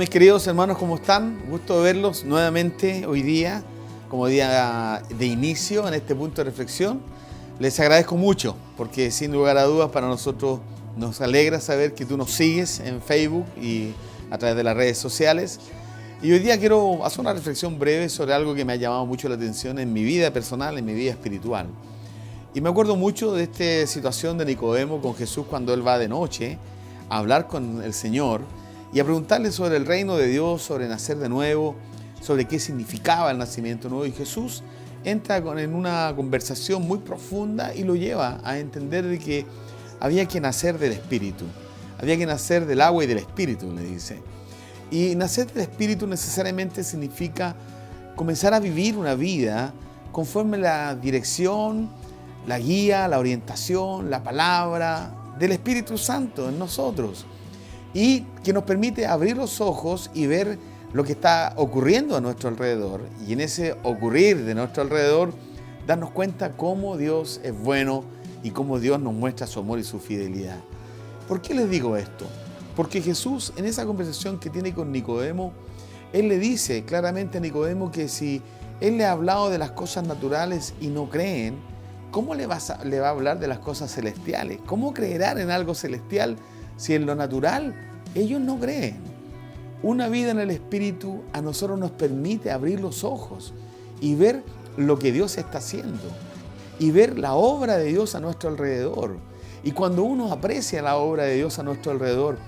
Mis queridos hermanos, ¿cómo están? Gusto verlos nuevamente hoy día, como día de inicio en este punto de reflexión. Les agradezco mucho porque sin lugar a dudas para nosotros nos alegra saber que tú nos sigues en Facebook y a través de las redes sociales. Y hoy día quiero hacer una reflexión breve sobre algo que me ha llamado mucho la atención en mi vida personal, en mi vida espiritual. Y me acuerdo mucho de esta situación de Nicodemo con Jesús cuando él va de noche a hablar con el Señor y a preguntarle sobre el reino de Dios, sobre nacer de nuevo, sobre qué significaba el nacimiento nuevo. Y Jesús entra en una conversación muy profunda y lo lleva a entender de que había que nacer del Espíritu, había que nacer del agua y del Espíritu, le dice. Y nacer del Espíritu necesariamente significa comenzar a vivir una vida conforme la dirección, la guía, la orientación, la palabra del Espíritu Santo en nosotros. Y que nos permite abrir los ojos y ver lo que está ocurriendo a nuestro alrededor. Y en ese ocurrir de nuestro alrededor, darnos cuenta cómo Dios es bueno y cómo Dios nos muestra su amor y su fidelidad. ¿Por qué les digo esto? Porque Jesús, en esa conversación que tiene con Nicodemo, Él le dice claramente a Nicodemo que si Él le ha hablado de las cosas naturales y no creen, ¿cómo le va a hablar de las cosas celestiales? ¿Cómo creerán en algo celestial si en lo natural ellos no creen? Una vida en el Espíritu a nosotros nos permite abrir los ojos y ver lo que Dios está haciendo y ver la obra de Dios a nuestro alrededor. Y cuando uno aprecia la obra de Dios a nuestro alrededor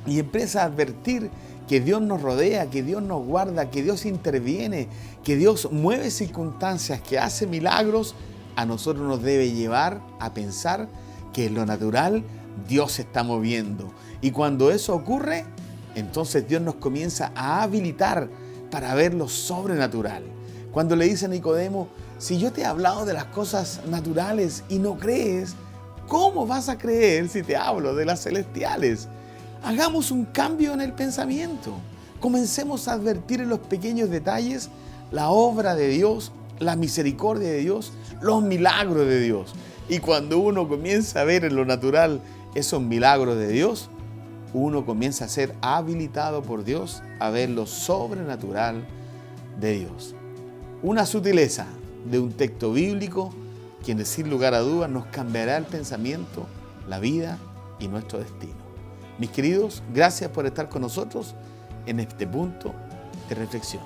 y empieza a advertir que Dios nos rodea, que Dios nos guarda, que Dios interviene, que Dios mueve circunstancias, que hace milagros, a nosotros nos debe llevar a pensar que en lo natural Dios se está moviendo. Y cuando eso ocurre, entonces Dios nos comienza a habilitar para ver lo sobrenatural. Cuando le dice a Nicodemo, si yo te he hablado de las cosas naturales y no crees, ¿cómo vas a creer si te hablo de las celestiales? Hagamos un cambio en el pensamiento. Comencemos a advertir en los pequeños detalles la obra de Dios, la misericordia de Dios, los milagros de Dios. Y cuando uno comienza a ver en lo natural esos milagros de Dios, uno comienza a ser habilitado por Dios a ver lo sobrenatural de Dios. Una sutileza de un texto bíblico que sin lugar a dudas nos cambiará el pensamiento, la vida y nuestro destino. Mis queridos, gracias por estar con nosotros en este punto de reflexión.